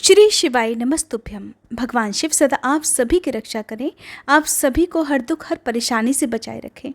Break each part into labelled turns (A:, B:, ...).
A: श्री शिवाय नमस्तुभ्यम। भगवान शिव सदा आप सभी की रक्षा करें, आप सभी को हर दुख हर परेशानी से बचाए रखें।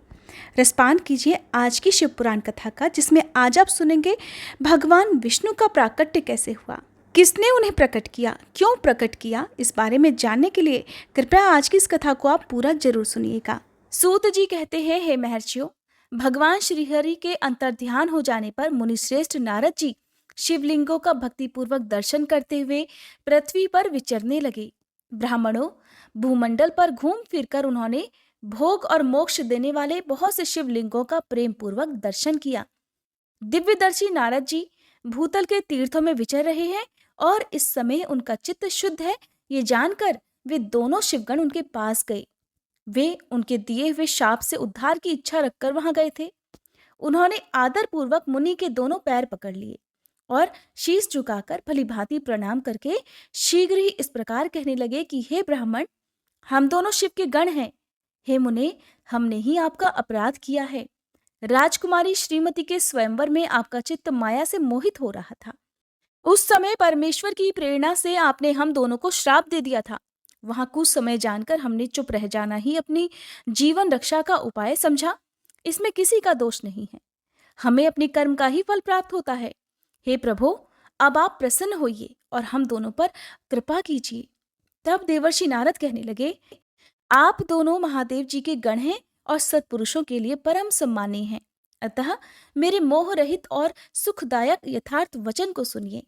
A: रसपान कीजिए आज की शिव पुराण कथा का, जिसमें आज आप सुनेंगे भगवान विष्णु का प्राकट्य कैसे हुआ, किसने उन्हें प्रकट किया, क्यों प्रकट किया। इस बारे में जानने के लिए कृपया आज की इस कथा को आप पूरा जरूर सुनिएगा। सूत जी कहते हैं, हे महर्षियों, भगवान श्रीहरि के अंतर्ध्यान हो जाने पर मुनिश्रेष्ठ नारद जी शिवलिंगों का भक्तिपूर्वक दर्शन करते हुए पृथ्वी पर विचरने लगे। ब्राह्मणों, भूमंडल पर घूम फिरकर उन्होंने भोग और मोक्ष देने वाले बहुत से शिवलिंगों का प्रेम पूर्वक दर्शन किया। दिव्यदर्शी नारद जी भूतल के तीर्थों में विचर रहे हैं और इस समय उनका चित्त शुद्ध है, ये जानकर वे दोनों शिवगण उनके पास गए। वे उनके दिए हुए शाप से उद्धार की इच्छा रखकर वहां गए थे। उन्होंने आदर पूर्वक मुनि के दोनों पैर पकड़ लिए और शीश झुकाकर भलीभांति प्रणाम करके शीघ्र ही इस प्रकार कहने लगे कि हे ब्राह्मण, हम दोनों शिव के गण हैं। हे मुने, हमने ही आपका अपराध किया है। राजकुमारी श्रीमती के स्वयंवर में आपका चित्त माया से मोहित हो रहा था। उस समय परमेश्वर की प्रेरणा से आपने हम दोनों को श्राप दे दिया था। वहां कुछ समय जानकर हमने चुप रह जाना ही अपनी जीवन रक्षा का उपाय समझा। इसमें किसी का दोष नहीं है, हमें अपने कर्म का ही फल प्राप्त होता है। हे प्रभु, अब आप प्रसन्न होइए और हम दोनों पर कृपा कीजिए। तब देवर्षि नारद कहने लगे, आप दोनों महादेव जी के गण हैं और सत्पुरुषों के लिए परम सम्मानीय हैं। अतः मेरे मोह रहित और सुखदायक यथार्थ वचन को सुनिए।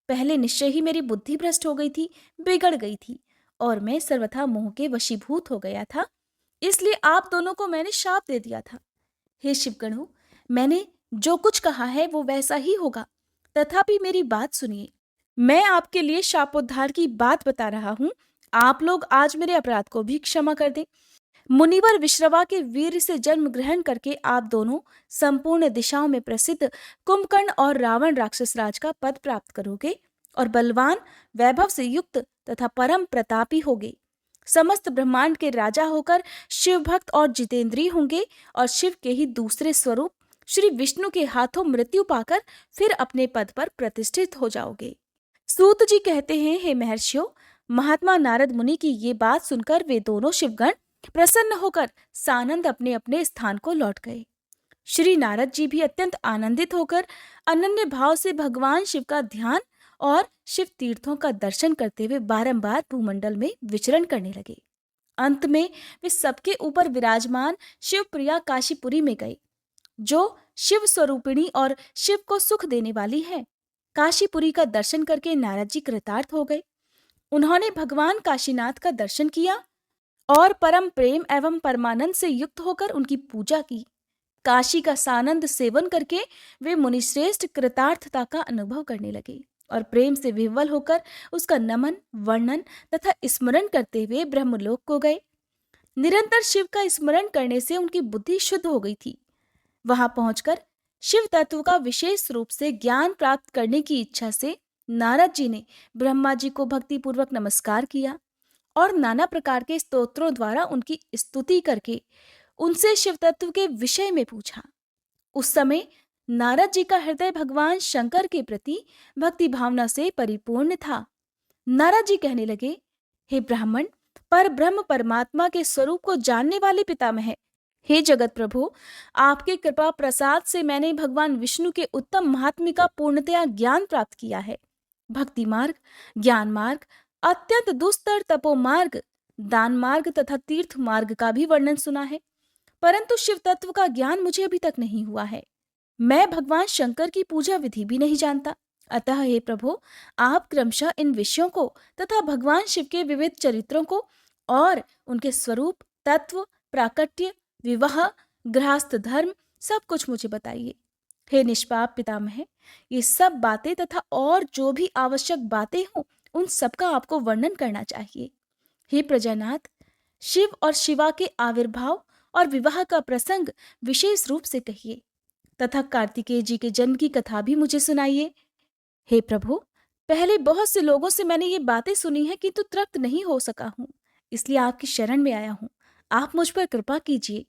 A: पहले निश्चय ही मेरी बुद्धि भ्रष्ट हो गई थी, बिगड़ गई थी और मैं सर्वथा मोह के वशीभूत हो गया था। इसलिए आप दोनों को मैंने शाप दे दिया था। हे शिवगणों, मैंने जो कुछ कहा है वो वैसा ही होगा, तथापि मेरी बात सुनिए। मैं आपके लिए शापोद्धार की बात बता रहा हूं। आप लोग आज मेरे अपराध को भी क्षमा कर दें। मुनिवर विश्रवा के वीर से जन्म ग्रहण करके आप दोनों संपूर्ण दिशाओं में प्रसिद्ध कुंभकर्ण और रावण राक्षस राज का पद प्राप्त करोगे और बलवान, वैभव से युक्त तथा परम प्रतापी होगे। समस्त ब्रह्मांड के राजा होकर शिव भक्त और जितेंद्रिय होंगे और शिव के ही दूसरे स्वरूप श्री विष्णु के हाथों मृत्यु पाकर फिर अपने पद पर प्रतिष्ठित हो जाओगे। सूत जी कहते हैं, हे महर्षियों, महात्मा नारद मुनि की ये बात सुनकर वे दोनों शिवगण प्रसन्न होकर सानंद अपने अपने स्थान को लौट गए। श्री नारद जी भी अत्यंत आनंदित होकर अनन्य भाव से भगवान शिव का ध्यान और शिव तीर्थों का दर्शन करते हुए बारंबार भूमंडल में विचरण करने लगे। अंत में वे सबके ऊपर विराजमान शिवप्रिया काशीपुरी में गए, जो शिव स्वरूपिणी और शिव को सुख देने वाली है। काशीपुरी का दर्शन करके नारद जी कृतार्थ हो गए। उन्होंने भगवान काशीनाथ का दर्शन किया और परम प्रेम एवं परमानंद से युक्त होकर उनकी पूजा की। काशी का सानंद सेवन करके वे मुनिश्रेष्ठ कृतार्थता का अनुभव करने लगे और प्रेम से विह्वल होकर उसका नमन, वर्णन तथा स्मरण करते हुए ब्रह्मलोक को गए। निरंतर शिव का स्मरण करने से उनकी बुद्धि शुद्ध हो गई थी। वहां पहुंचकर शिव तत्व का विशेष रूप से ज्ञान प्राप्त करने की इच्छा से नारद जी ने ब्रह्मा जी को भक्तिपूर्वक नमस्कार किया और नाना प्रकार के स्तोत्रों द्वारा उनकी स्तुति करके उनसे शिव तत्व के विषय में पूछा। उस समय नारद जी का हृदय भगवान शंकर के प्रति भक्ति भावना से परिपूर्ण था। नारद जी कहने लगे, हे ब्राह्मण, पर ब्रह्म परमात्मा के स्वरूप को जानने वाले पितामह, हे जगत प्रभु, आपके कृपा प्रसाद से मैंने भगवान विष्णु के उत्तम महात्म्य का पूर्णतया ज्ञान प्राप्त किया है। भक्ति मार्ग, ज्ञान मार्ग, अत्यंत दुस्तर तपो मार्ग, दान मार्ग तथा तीर्थ मार्ग का भी वर्णन सुना है, परंतु शिव तत्व का ज्ञान मुझे अभी तक नहीं हुआ है। मैं भगवान शंकर की पूजा विधि भी नहीं जानता। अतः हे प्रभु, आप क्रमशः इन विषयों को तथा भगवान शिव के विविध चरित्रों को और उनके स्वरूप, तत्व, प्राकट्य, विवाह, गृहस्थ धर्म सब कुछ मुझे बताइए। हे निष्पाप पितामह, ये सब बातें तथा और जो भी आवश्यक बातें हों उन सबका आपको वर्णन करना चाहिए। हे प्रजानाथ, शिव और शिवा के आविर्भाव और विवाह का प्रसंग विशेष रूप से कहिए तथा कार्तिकेय जी के जन्म की कथा भी मुझे सुनाइए। हे प्रभु, पहले बहुत से लोगों से मैंने ये बातें सुनी है किंतु तृप्त नहीं हो सका हूँ, इसलिए आपकी शरण में आया हूँ। आप मुझ पर कृपा कीजिए।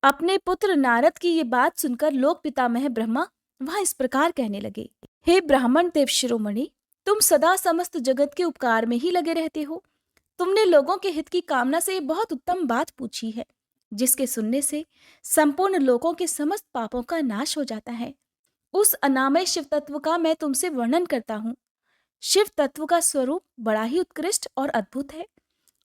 A: अपने पुत्र नारद की ये बात सुनकर लोक पितामह ब्रह्मा वहां इस प्रकार कहने लगे, हे ब्राह्मण देव शिरोमणि, तुम सदा समस्त जगत के उपकार में ही लगे रहते हो। तुमने लोगों के हित की कामना से बहुत उत्तम बात पूछी है, जिसके सुनने से संपूर्ण लोगों के समस्त पापों का नाश हो जाता है। उस अनामय शिव तत्व का मैं तुमसे वर्णन करता हूँ। शिव तत्व का स्वरूप बड़ा ही उत्कृष्ट और अद्भुत है।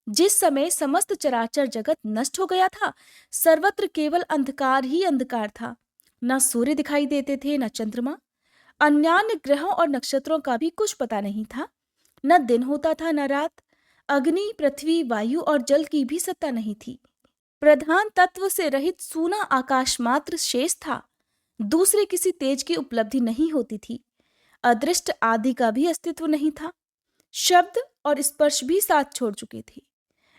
A: जिस समय समस्त चराचर जगत नष्ट हो गया था, सर्वत्र केवल अंधकार ही अंधकार था। न सूर्य दिखाई देते थे, न चंद्रमा। अन्यान्य ग्रहों और नक्षत्रों का भी कुछ पता नहीं था। न दिन होता था, न रात। अग्नि, पृथ्वी, वायु और जल की भी सत्ता नहीं थी। प्रधान तत्व से रहित सूना आकाश मात्र शेष था। दूसरे किसी तेज की उपलब्धि नहीं होती थी। अदृष्ट आदि का भी अस्तित्व नहीं था। शब्द और स्पर्श भी साथ छोड़ चुके थे।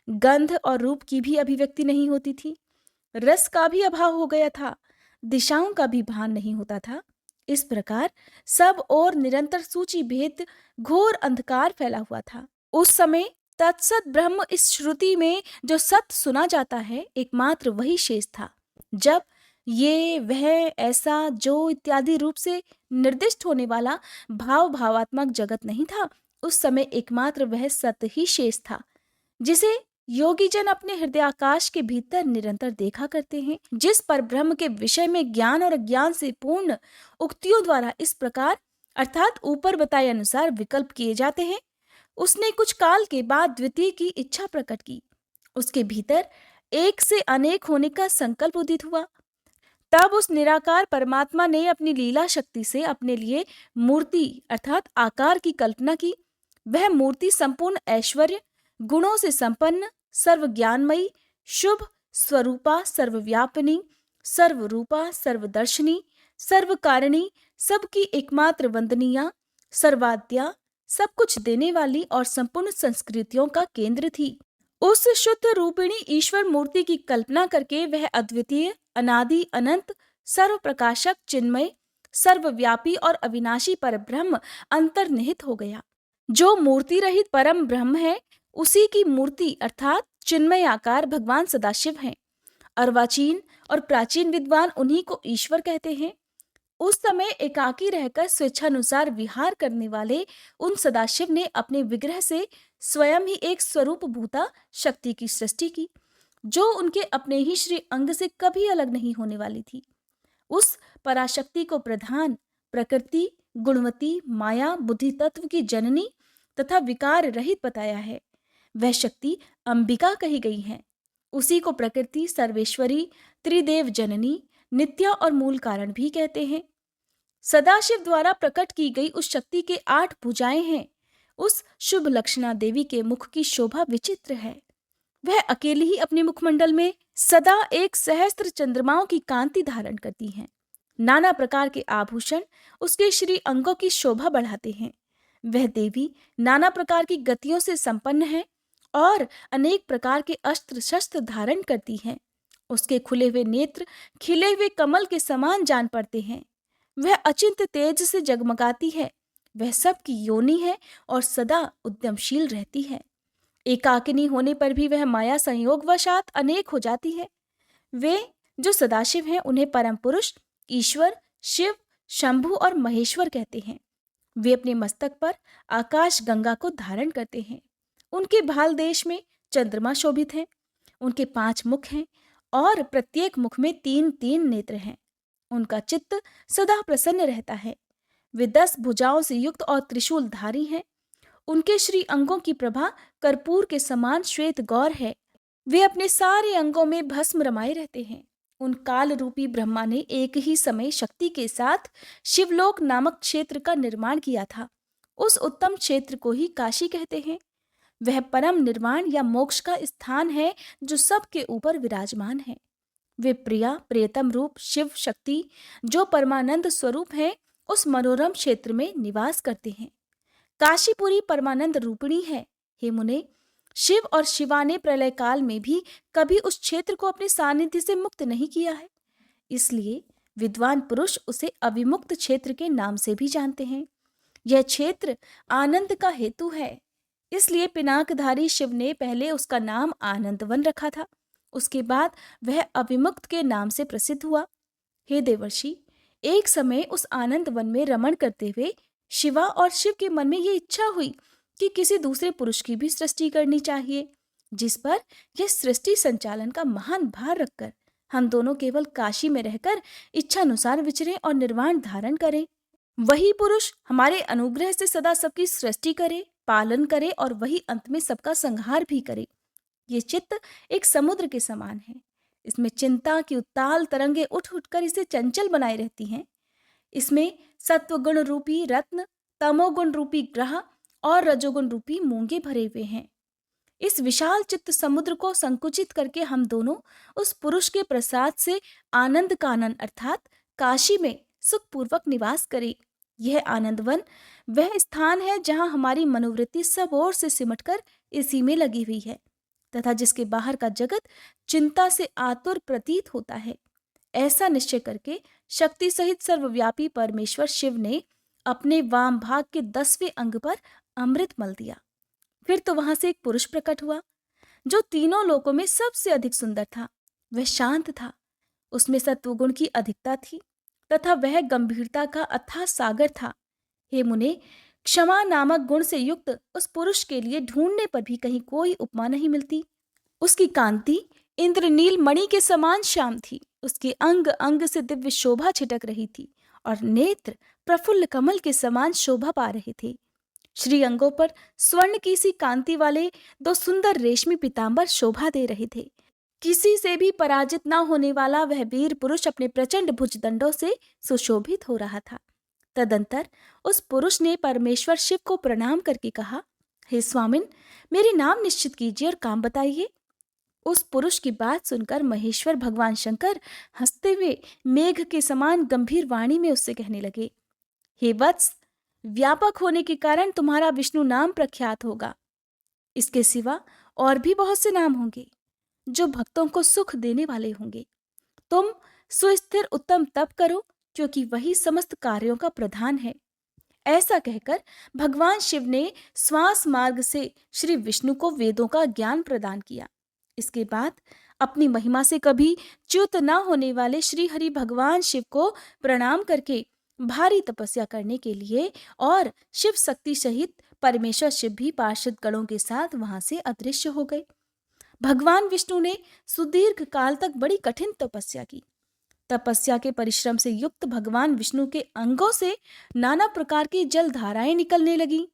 A: गंध और रूप की भी अभिव्यक्ति नहीं होती थी। रस का भी अभाव हो गया था। दिशाओं का भी भान नहीं होता था। इस प्रकार सब और निरंतर सूची भेद घोर अंधकार फैला हुआ था। उस समय तत्सत ब्रह्म इस श्रुति में जो सत्य सुना जाता है, एकमात्र वही शेष था। जब ये, वह, ऐसा, जो इत्यादि रूप से निर्दिष्ट होने वाला भावात्मक जगत नहीं था, उस समय एकमात्र वह सत्य ही शेष था, जिसे योगी जन अपने हृदयाकाश के भीतर निरंतर देखा करते हैं। जिस पर ब्रह्म के विषय में ज्ञान और अज्ञान से पूर्ण उक्तियों द्वारा इस प्रकार अर्थात ऊपर बताए अनुसार विकल्प किए जाते हैं, उसने कुछ काल के बाद द्वितीय की इच्छा प्रकट की। उसके भीतर एक से अनेक होने का संकल्प उदित हुआ। तब उस निराकार परमात्मा ने अपनी लीला शक्ति से अपने लिए मूर्ति अर्थात आकार की कल्पना की। वह मूर्ति संपूर्ण ऐश्वर्य, गुणों से संपन्न, सर्व ज्ञानमयी, शुभ स्वरूपा, सर्वव्यापिनी, सर्वरूपा, सर्वदर्शनी, सर्वकारिणी, सबकी एकमात्र वंदनीया, सर्वाद्या, सब कुछ देने वाली और संपूर्ण संस्कृतियों का केंद्र थी। उस शुद्ध रूपिणी ईश्वर मूर्ति की कल्पना करके वह अद्वितीय, अनादि, अनंत, सर्व प्रकाशक, चिन्मय, सर्वव्यापी और अविनाशी परब्रह्म अंतर्निहित हो गया। जो मूर्ति रहित परम ब्रह्म है, उसी की मूर्ति अर्थात चिन्मय आकार भगवान सदाशिव हैं। अर्वाचीन और प्राचीन विद्वान उन्हीं को ईश्वर कहते हैं। उस समय एकाकी रहकर स्वेच्छानुसार विहार करने वाले उन सदाशिव ने अपने विग्रह से स्वयं ही एक स्वरूप भूता शक्ति की सृष्टि की, जो उनके अपने ही श्री अंग से कभी अलग नहीं होने वाली थी। उस पराशक्ति को प्रधान, प्रकृति, गुणवती, माया, बुद्धि तत्व की जननी तथा विकार रहित बताया है। वह शक्ति अंबिका कही गई है। उसी को प्रकृति, सर्वेश्वरी, त्रिदेव जननी, नित्या और मूल कारण भी कहते हैं। सदाशिव द्वारा प्रकट की गई उस शक्ति के 8 भुजाएं हैं। उस शुभ लक्षणा देवी के मुख की शोभा विचित्र है। वह अकेली ही अपने मुखमंडल में सदा एक सहस्त्र चंद्रमाओं की कांति धारण करती हैं। नाना प्रकार के आभूषण उसके श्री अंगों की शोभा बढ़ाते हैं। वह देवी नाना प्रकार की गतियों से संपन्न है और अनेक प्रकार के अस्त्र शस्त्र धारण करती हैं। उसके खुले हुए नेत्र खिले हुए कमल के समान जान पड़ते हैं। वह अचिंत तेज से जगमगाती है। वह सबकी योनि है और सदा उद्यमशील रहती है। एकाकिनी होने पर भी वह माया संयोग वशात अनेक हो जाती है। वे जो सदाशिव हैं, उन्हें परम पुरुष, ईश्वर, शिव, शंभु और महेश्वर कहते हैं। वे अपने मस्तक पर आकाश गंगा को धारण करते हैं। उनके भाल देश में चंद्रमा शोभित हैं। उनके 5 मुख हैं और प्रत्येक मुख में 3-3 नेत्र हैं। उनका चित्त सदा प्रसन्न रहता है। वे 10 भुजाओं से युक्त और त्रिशूलधारी हैं। उनके श्री अंगों की प्रभा कर्पूर के समान श्वेत गौर है। वे अपने सारे अंगों में भस्म रमाए रहते हैं। उन काल रूपी ब्रह्मा ने एक ही समय शक्ति के साथ शिवलोक नामक क्षेत्र का निर्माण किया था। उस उत्तम क्षेत्र को ही काशी कहते हैं। वह परम निर्वाण या मोक्ष का स्थान है जो सबके ऊपर विराजमान है। वे प्रिया प्रियतम रूप शिव शक्ति जो परमानंद स्वरूप है, उस मनोरम क्षेत्र में निवास करते हैं। काशीपुरी परमानंद रूपिणी है। हे मुने, शिव और शिवा ने प्रलय काल में भी कभी उस क्षेत्र को अपने सानिध्य से मुक्त नहीं किया है। इसलिए विद्वान पुरुष उसे अविमुक्त क्षेत्र के नाम से भी जानते हैं। यह क्षेत्र आनंद का हेतु है। इसलिए पिनाकधारी शिव ने पहले उसका नाम आनंदवन रखा था। उसके बाद वह अविमुक्त के नाम से प्रसिद्ध हुआ। हे देवर्षि, एक समय उस आनंद वन में रमण करते हुए शिवा और शिव के मन में ये इच्छा हुई कि किसी दूसरे पुरुष की भी सृष्टि करनी चाहिए, जिस पर यह सृष्टि संचालन का महान भार रखकर हम दोनों केवल काशी में रहकर इच्छानुसार विचरें और निर्वाण धारण करें। वही पुरुष हमारे अनुग्रह से सदा सबकी सृष्टि करे, पालन करे और वही अंत में सबका संहार भी करे। ये चित्त एक समुद्र के समान है। इसमें चिंता की उत्ताल तरंगे उठ उठकर इसे चंचल बनाए रहती हैं। इसमें सत्वगुण रूपी रत्न, तमोगुण रूपी ग्रह और रजोगुण रूपी मूंगे भरे हुए हैं। इस विशाल चित्त समुद्र को संकुचित करके हम दोनों उस पुरुष के प्रसाद से आनंद कानन अर्थात काशी में सुखपूर्वक निवास करें। यह आनंदवन वह स्थान है जहां हमारी मनोवृत्ति सब ओर से सिमटकर इसी में लगी हुई है तथा जिसके बाहर का जगत चिंता से आतुर प्रतीत होता है। ऐसा निश्चय करके शक्ति सहित सर्वव्यापी परमेश्वर शिव ने अपने वाम भाग के 10वें अंग पर अमृत मल दिया। फिर तो वहां से एक पुरुष प्रकट हुआ जो तीनों लोकों में सबसे अधिक सुंदर था। वह शांत था, उसमें सत्वगुण की अधिकता थी तथा वह गंभीरता का अथाह सागर था। हे मुने, क्षमा नामक गुण से युक्त उस पुरुष के लिए ढूंढने पर भी कहीं कोई उपमा नहीं मिलती। उसकी कांति इंद्रनील मणि के समान श्याम थी। उसके अंग अंग से दिव्य शोभा छिटक रही थी और नेत्र प्रफुल्ल कमल के समान शोभा पा रहे थे। श्री अंगों पर स्वर्ण की सी कांति वाले 2 सुंदर रेशमी पीतांबर शोभा दे रहे थे। किसी से भी पराजित न होने वाला वह वीर पुरुष अपने प्रचंड भुजदंडों से सुशोभित हो रहा था। तदंतर उस पुरुष ने परमेश्वर शिव को प्रणाम करके कहा, हे स्वामिन, मेरे नाम निश्चित कीजिए और काम बताइए। उस पुरुष की बात सुनकर महेश्वर भगवान शंकर हंसते हुए मेघ के समान गंभीर वाणी में उससे कहने लगे, हे वत्स, व्यापक होने के कारण तुम्हारा विष्णु नाम प्रख्यात होगा। इसके सिवा और भी बहुत से नाम होंगे जो भक्तों को सुख देने वाले होंगे। तुम सुस्थिर उत्तम तप करो, क्योंकि वही समस्त कार्यों का प्रधान है। ऐसा कहकर भगवान शिव ने श्वास मार्ग से श्री विष्णु को वेदों का ज्ञान प्रदान किया। इसके बाद अपनी महिमा से कभी च्युत न होने वाले श्री हरि भगवान शिव को प्रणाम करके भारी तपस्या करने के लिए और शिव शक्ति सहित परमेश्वर शिव भी पार्षद गणों के साथ वहां से अदृश्य हो गए। भगवान विष्णु ने सुदीर्घ काल तक बड़ी कठिन तपस्या की। तपस्या के परिश्रम से युक्त भगवान विष्णु के अंगों से नाना प्रकार की जल धाराएं निकलने लगी।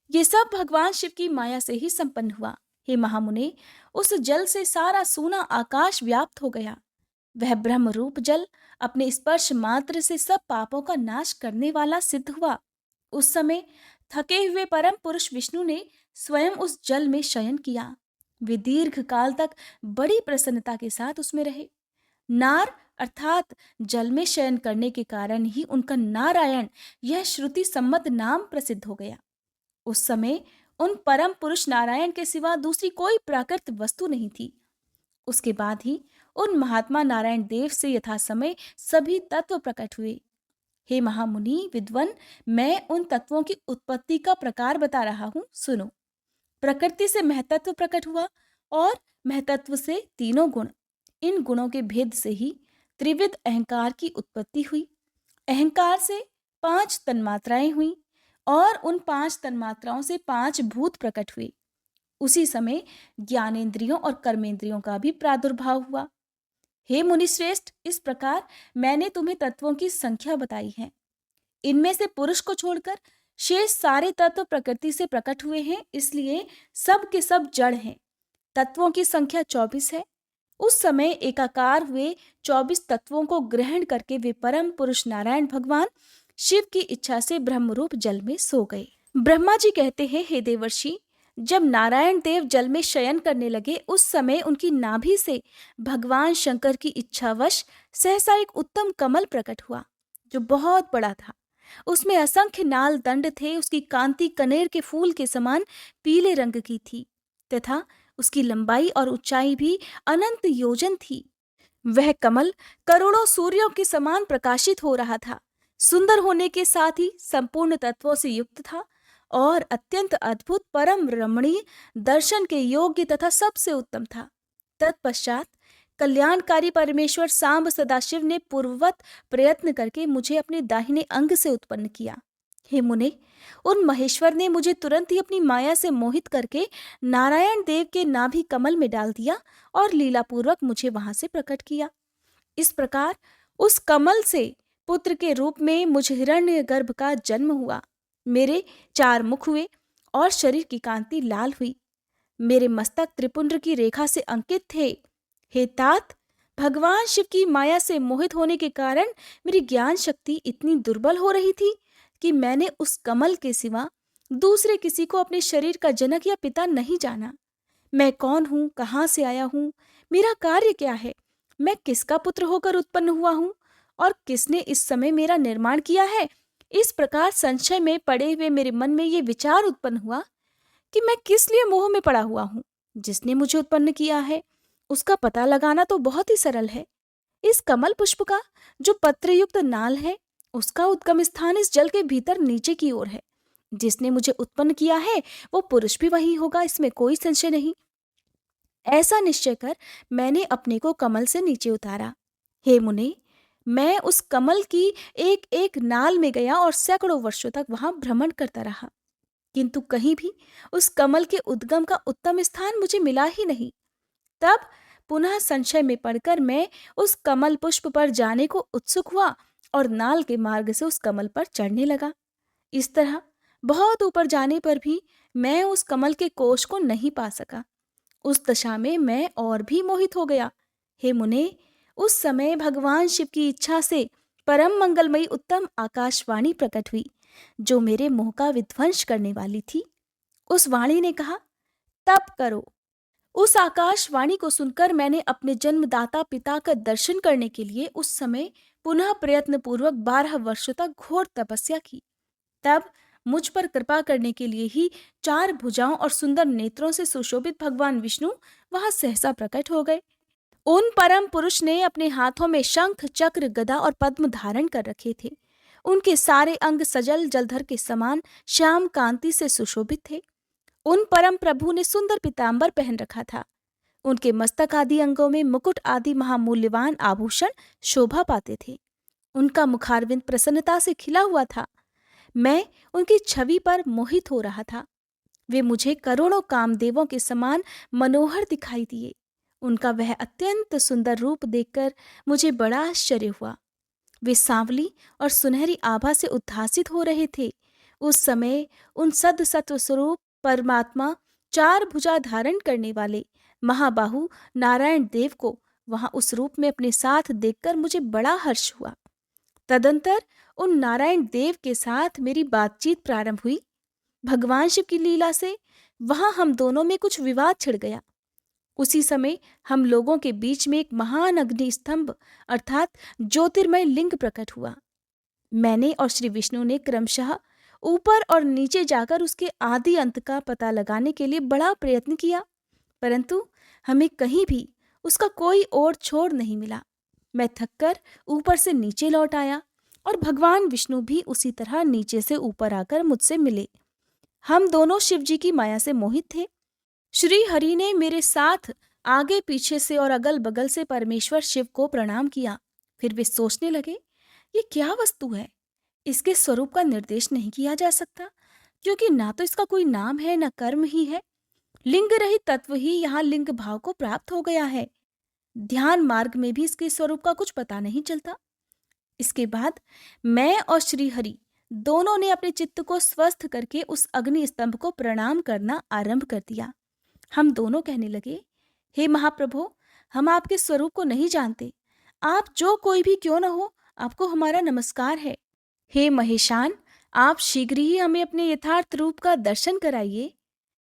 A: ये सब भगवान शिव की माया से ही संपन्न हुआ। हे महामुने, उस जल से सारा सूना आकाश व्याप्त हो गया। वह ब्रह्म रूप जल अपने स्पर्श मात्र से सब पापों का नाश करने वाला सिद्ध हुआ। उस समय थके हुए परम पुरुष विष्णु ने स्वयं उस जल में शयन किया। वे दीर्घ काल तक बड़ी प्रसन्नता के साथ उसमें रहे। नार अर्थात जल में शयन करने के कारण ही उनका नारायण यह श्रुति सम्मत नाम प्रसिद्ध हो गया। उस समय उन परम पुरुष नारायण के सिवा दूसरी कोई प्राकृत वस्तु नहीं थी। उसके बाद ही उन महात्मा नारायण देव से यथा समय सभी तत्व प्रकट हुए। हे महामुनि विद्वन, मैं उन तत्वों की उत्पत्ति का प्रकार बता रहा हूं, सुनो। प्रकृति से महतत्व प्रकट हुआ और महतत्व से तीनों गुण। इन गुणों के भेद से ही त्रिविध अहंकार की उत्पत्ति हुई। अहंकार से 5 तन्मात्राएं हुई और उन 5 तन्मात्राओं से 5 भूत प्रकट हुए। उसी समय ज्ञानेंद्रियों और कर्मेंद्रियों का भी प्रादुर्भाव हुआ। हे मुनिश्रेष्ठ, इस प्रकार मैंने तुम्हें तत्वों की संख्या बताई है। इनमें से पुरुष को छोड़कर शेष सारे तत्व प्रकृति से प्रकट हुए हैं, इसलिए सब के सब जड़ हैं। तत्वों की संख्या 24 है। उस समय एकाकार हुए 24 तत्वों को ग्रहण करके वे परम पुरुष नारायण भगवान शिव की इच्छा से ब्रह्मरूप जल में सो गए। ब्रह्मा जी कहते हैं, हे देवर्षि, जब नारायण देव जल में शयन करने लगे उस समय उनकी नाभि से भगवान शंकर की इच्छावश सहसा एक उत्तम कमल प्रकट हुआ जो बहुत बड़ा था। उसमें असंख्य नाल दंड थे। उसकी कांति कनेर के फूल के समान पीले रंग की थी तथा उसकी लंबाई और ऊंचाई भी अनंत योजन थी। वह कमल करोड़ों सूर्यों के समान प्रकाशित हो रहा था। सुंदर होने के साथ ही संपूर्ण तत्वों से युक्त था और अत्यंत अद्भुत, परम रमणीय, दर्शन के योग्य तथा सबसे उत्तम था। तत्पश्चात कल्याणकारी परमेश्वर सांब सदाशिव ने पूर्ववत प्रयत्न करके मुझे अपने दाहिने अंग से उत्पन्न किया। हे मुने, उन महेश्वर ने मुझे तुरंत ही अपनी माया से मोहित करके नारायण देव के नाभि कमल में डाल दिया और लीलापूर्वक मुझे वहां से प्रकट किया। इस प्रकार उस कमल से पुत्र के रूप में मुझ हिरण्यगर्भ का जन्म हुआ। मेरे 4 मुख हुए और शरीर की कांति लाल हुई। मेरे मस्तक त्रिपुंड्र की रेखा से अंकित थे। हे तात, भगवान शिव की माया से मोहित होने के कारण मेरी ज्ञान शक्ति इतनी दुर्बल हो रही थी कि मैंने उस कमल के सिवा दूसरे किसी को अपने शरीर का जनक या पिता नहीं जाना। मैं कौन हूँ, कहाँ से आया हूँ, मेरा कार्य क्या है, मैं किसका पुत्र होकर उत्पन्न हुआ हूँ और किसने इस समय मेरा निर्माण किया है। इस प्रकार संशय में पड़े हुए मेरे मन में ये विचार उत्पन्न हुआ कि मैं किस लिए मोह में पड़ा हुआ हूँ। जिसने मुझे उत्पन्न किया है उसका पता लगाना तो बहुत ही सरल है। इस कमल पुष्प का जो पत्रयुक्त नाल है उसका उद्गम स्थान इस जल के भीतर नीचे की ओर है। जिसने मुझे उत्पन्न किया है वो पुरुष भी वही होगा, इसमें कोई संशय नहीं। ऐसा निश्चय कर मैंने अपने को कमल से नीचे उतारा। हे मुने, मैं उस कमल की एक एक नाल में गया और सैकड़ों वर्षों तक वहां भ्रमण करता रहा, किंतु कहीं भी उस कमल के उद्गम का उत्तम स्थान मुझे मिला ही नहीं। तब पुनः संशय में पड़कर मैं उस कमल पुष्प पर जाने को उत्सुक हुआ और नाल के मार्ग से उस कमल पर चढ़ने लगा। इस तरह बहुत ऊपर जाने पर भी मैं उस कमल के कोश को नहीं पा सका। उस दशा में मैं और भी मोहित हो गया। हे मुने, उस समय भगवान शिव की इच्छा से परम मंगलमयी उत्तम आकाशवाणी प्रकट हुई, जो मेरे मोह का विध्वंस करने वाली थी। उस वाणी ने कहा, तप करो। उस आकाशवाणी को सुनकर मैंने अपने जन्मदाता पिता का दर्शन करने के लिए उस समय पुनः प्रयत्न पूर्वक 12 वर्षों तक घोर तपस्या की। तब मुझ पर कृपा करने के लिए ही 4 भुजाओं और सुंदर नेत्रों से सुशोभित भगवान विष्णु वहां सहसा प्रकट हो गए। उन परम पुरुष ने अपने हाथों में शंख, चक्र, गदा और पद्म धारण कर रखे थे। उनके सारे अंग सजल जलधर के समान श्याम कांति से सुशोभित थे। उन परम प्रभु ने सुंदर पीतांबर पहन रखा था। उनके मस्तक आदि अंगों में मुकुट आदि महामूल्यवान आभूषण शोभा पाते थे। उनका मुखारविंद प्रसन्नता से खिला हुआ था। मैं उनकी छवि पर मोहित हो रहा था। वे मुझे करोड़ों कामदेवों के समान मनोहर दिखाई दिए। उनका वह अत्यंत सुंदर रूप देखकर मुझे बड़ा आश्चर्य हुआ। वे सांवली और सुनहरी आभा से उद्भासित हो रहे थे। उस समय उन सद सत्व स्वरूप परमात्मा 4 भुजा धारण करने वाले महाबाहु नारायण देव को वहां उस रूप में अपने साथ देखकर मुझे बड़ा हर्ष हुआ। तदंतर उन नारायण देव के साथ मेरी बातचीत प्रारंभ हुई। भगवान शिव की लीला से वहां हम दोनों में कुछ विवाद छिड़ गया। उसी समय हम लोगों के बीच में एक महान अग्नि स्तंभ अर्थात ज्योतिर्मय लिंग प्रकट हुआ। मैंने और श्री विष्णु ने क्रमशः ऊपर और नीचे जाकर उसके आदि अंत का पता लगाने के लिए बड़ा प्रयत्न किया, परंतु हमें कहीं भी उसका कोई ओर छोर नहीं मिला। मैं थककर ऊपर से नीचे लौट आया और भगवान विष्णु भी उसी तरह नीचे से ऊपर आकर मुझसे मिले। हम दोनों शिव जी की माया से मोहित थे। श्री हरि ने मेरे साथ आगे पीछे से और अगल बगल से परमेश्वर शिव को प्रणाम किया। फिर वे सोचने लगे, ये क्या वस्तु है, इसके स्वरूप का निर्देश नहीं किया जा सकता, क्योंकि ना तो इसका कोई नाम है न कर्म ही है। लिंग रहित तत्व ही यहाँ लिंग भाव को प्राप्त हो गया है। ध्यान मार्ग में भी इसके स्वरूप का कुछ पता नहीं चलता। इसके बाद मैं और श्री हरि दोनों ने अपने चित्त को स्वस्थ करके उस अग्नि स्तंभ को प्रणाम करना आरंभ कर दिया। हम दोनों कहने लगे, हे महाप्रभु, हम आपके स्वरूप को नहीं जानते। आप जो कोई भी क्यों न हो, आपको हमारा नमस्कार है। हे महेशान, आप शीघ्र ही हमें अपने यथार्थ रूप का दर्शन कराइए।